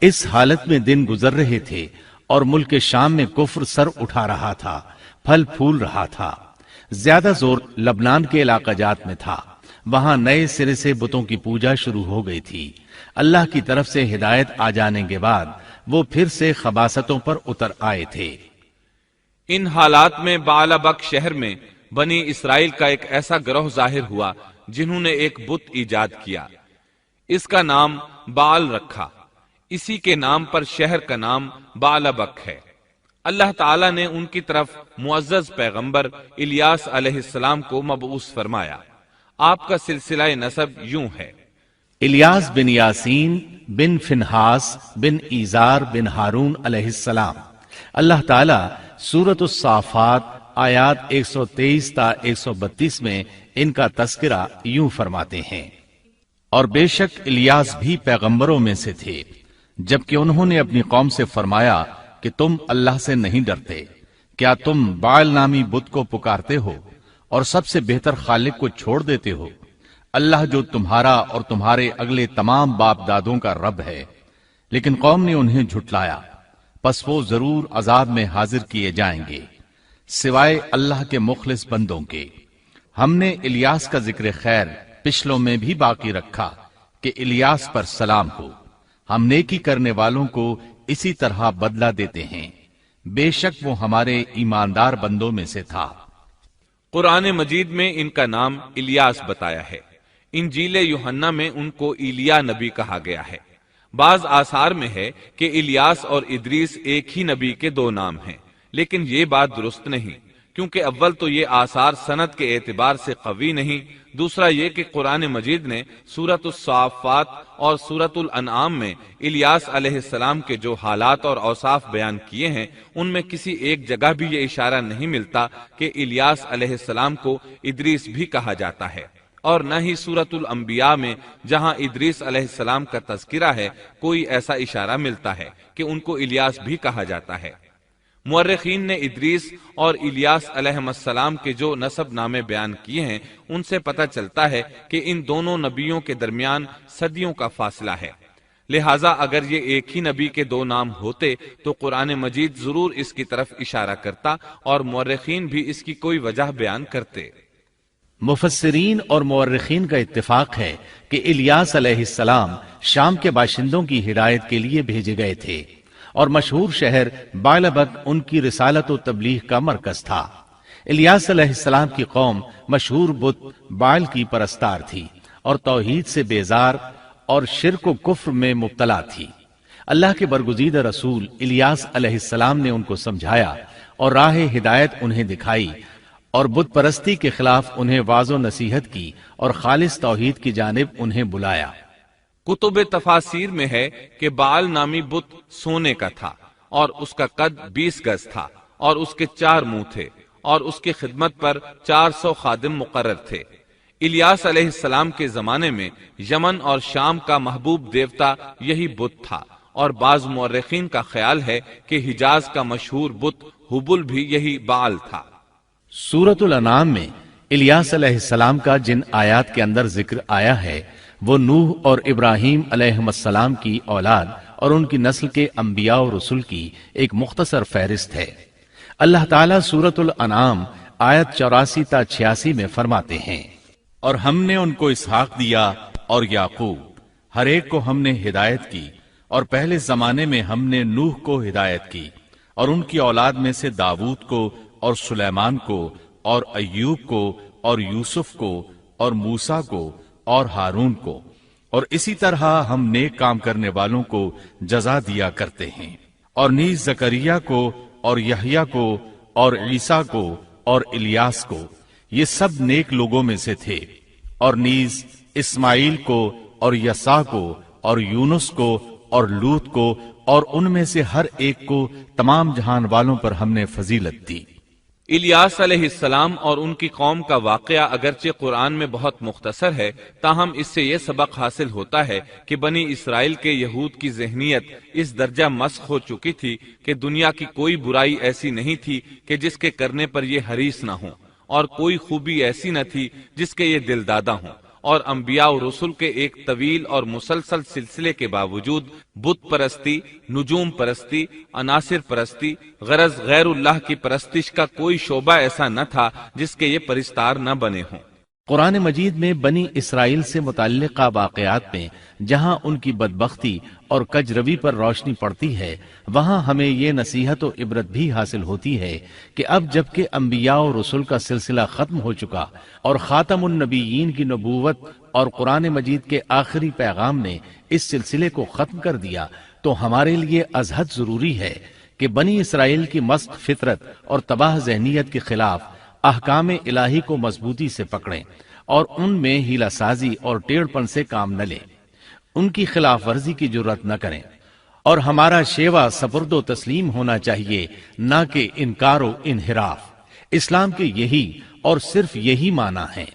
اس حالت میں دن گزر رہے تھے اور ملک شام میں کفر سر اٹھا رہا تھا، پھل پھول رہا تھا۔ زیادہ زور لبنان کے علاقہ جات میں تھا، وہاں نئے سرے سے بتوں کی پوجا شروع ہو گئی تھی۔ اللہ کی طرف سے ہدایت آ جانے کے بعد وہ پھر سے خباثتوں پر اتر آئے تھے۔ ان حالات میں بعلبک شہر میں بنی اسرائیل کا ایک ایسا گروہ ظاہر ہوا جنہوں نے ایک بت ایجاد کیا، اس کا نام بعل رکھا۔ اسی کے نام پر شہر کا نام بعلبک ہے۔ اللہ تعالیٰ نے ان کی طرف معزز پیغمبر الیاس علیہ السلام کو مبعوث فرمایا۔ آپ کا سلسلہ نسب یوں ہے: الیاس بن یاسین بن فنہاس بن ایزار بن ہارون علیہ السلام۔ اللہ تعالیٰ سورۃ الصافات آیات 123 تا 132 میں ان کا تذکرہ یوں فرماتے ہیں: اور بے شک الیاس بھی پیغمبروں میں سے تھے، جبکہ انہوں نے اپنی قوم سے فرمایا کہ تم اللہ سے نہیں ڈرتے، کیا تم بعل نامی بت کو پکارتے ہو اور سب سے بہتر خالق کو چھوڑ دیتے ہو، اللہ جو تمہارا اور تمہارے اگلے تمام باپ دادوں کا رب ہے۔ لیکن قوم نے انہیں جھٹلایا، پس وہ ضرور عذاب میں حاضر کیے جائیں گے، سوائے اللہ کے مخلص بندوں کے۔ ہم نے الیاس کا ذکر خیر پچھلوں میں بھی باقی رکھا کہ الیاس پر سلام ہو، ہم نیکی کرنے والوں کو اسی طرح بدلہ دیتے ہیں، بے شک وہ ہمارے ایماندار بندوں میں سے تھا۔ قرآن مجید میں ان کا نام الیاس بتایا ہے۔ انجیل یوحنا میں ان کو ایلیا نبی کہا گیا ہے۔ بعض آثار میں ہے کہ الیاس اور ادریس ایک ہی نبی کے دو نام ہیں، لیکن یہ بات درست نہیں، کیونکہ اول تو یہ آثار سند کے اعتبار سے قوی نہیں، دوسرا یہ کہ قرآن مجید نے سورۃ الصافات اور سورۃ الانعام میں الیاس علیہ السلام کے جو حالات اور اوصاف بیان کیے ہیں، ان میں کسی ایک جگہ بھی یہ اشارہ نہیں ملتا کہ الیاس علیہ السلام کو ادریس بھی کہا جاتا ہے، اور نہ ہی سورۃ الانبیاء میں جہاں ادریس علیہ السلام کا تذکرہ ہے کوئی ایسا اشارہ ملتا ہے کہ ان کو الیاس بھی کہا جاتا ہے۔ مورخین نے ادریس اور الیاس علیہ السلام کے جو نسب نامے بیان کیے ہیں ان سے پتہ چلتا ہے کہ ان دونوں نبیوں کے درمیان صدیوں کا فاصلہ ہے، لہٰذا اگر یہ ایک ہی نبی کے دو نام ہوتے تو قرآن مجید ضرور اس کی طرف اشارہ کرتا اور مورخین بھی اس کی کوئی وجہ بیان کرتے۔ مفسرین اور مورخین کا اتفاق ہے کہ الیاس علیہ السلام شام کے باشندوں کی ہدایت کے لیے بھیجے گئے تھے، اور مشہور شہر بعلبک ان کی رسالت و تبلیغ کا مرکز تھا۔ الیاس علیہ السلام کی قوم مشہور بت بعل کی پرستار تھی اور توحید سے بیزار اور شرک و کفر میں مبتلا تھی۔ اللہ کے برگزیدہ رسول الیاس علیہ السلام نے ان کو سمجھایا اور راہ ہدایت انہیں دکھائی، اور بت پرستی کے خلاف انہیں واعظ و نصیحت کی اور خالص توحید کی جانب انہیں بلایا۔ کتب تفاسیر میں ہے کہ بعل نامی بت سونے کا تھا اور اس کا قد 20 گز تھا، اور اس کے 4 منہ تھے، اور اس کی خدمت پر 400 خادم مقرر تھے۔ الیاس علیہ السلام کے زمانے میں یمن اور شام کا محبوب دیوتا یہی بت تھا، اور بعض مورخین کا خیال ہے کہ حجاز کا مشہور بت حبل بھی یہی بعل تھا۔ سورۃ الانعام میں الیاس علیہ السلام کا جن آیات کے اندر ذکر آیا ہے وہ نوح اور ابراہیم علیہ السلام کی اولاد اور ان کی نسل کے انبیاء و رسل کی ایک مختصر فہرست ہے۔ اللہ تعالیٰ سورۃ الانعام آیت 84 تا 86 میں فرماتے ہیں: اور ہم نے ان کو اسحاق دیا اور یعقوب، ہر ایک کو ہم نے ہدایت کی، اور پہلے زمانے میں ہم نے نوح کو ہدایت کی، اور ان کی اولاد میں سے داؤد کو اور سلیمان کو اور ایوب کو اور یوسف کو اور موسیٰ کو اور ہارون کو، اور اسی طرح ہم نیک کام کرنے والوں کو جزا دیا کرتے ہیں، اور نیز زکریا کو اور یحییٰ کو اور عیسیٰ کو اور الیاس کو، یہ سب نیک لوگوں میں سے تھے، اور نیز اسماعیل کو اور یسع کو اور یونس کو اور لوط کو، اور ان میں سے ہر ایک کو تمام جہان والوں پر ہم نے فضیلت دی۔ الیاس علیہ السلام اور ان کی قوم کا واقعہ اگرچہ قرآن میں بہت مختصر ہے، تاہم اس سے یہ سبق حاصل ہوتا ہے کہ بنی اسرائیل کے یہود کی ذہنیت اس درجہ مسخ ہو چکی تھی کہ دنیا کی کوئی برائی ایسی نہیں تھی کہ جس کے کرنے پر یہ حریص نہ ہوں، اور کوئی خوبی ایسی نہ تھی جس کے یہ دل دادہ ہوں، اور انبیاء و رسول کے ایک طویل اور مسلسل سلسلے کے باوجود بت پرستی، نجوم پرستی، عناصر پرستی، غرض غیر اللہ کی پرستش کا کوئی شعبہ ایسا نہ تھا جس کے یہ پرستار نہ بنے ہوں۔ قرآن مجید میں بنی اسرائیل سے متعلقہ واقعات میں جہاں ان کی بدبختی اور کجروی پر روشنی پڑتی ہے، وہاں ہمیں یہ نصیحت و عبرت بھی حاصل ہوتی ہے کہ اب جبکہ انبیاء و رسول کا سلسلہ ختم ہو چکا اور خاتم النبیین کی نبوت اور قرآن مجید کے آخری پیغام نے اس سلسلے کو ختم کر دیا، تو ہمارے لیے ازحد ضروری ہے کہ بنی اسرائیل کی مسخ فطرت اور تباہ ذہنیت کے خلاف احکام الہی کو مضبوطی سے پکڑیں اور ان میں ہیلہ سازی اور ٹیڑھ پن سے کام نہ لیں، ان کی خلاف ورزی کی جرات نہ کریں، اور ہمارا شیوا سپرد و تسلیم ہونا چاہیے، نہ کہ انکار و انحراف۔ اسلام کے یہی اور صرف یہی معنی ہے۔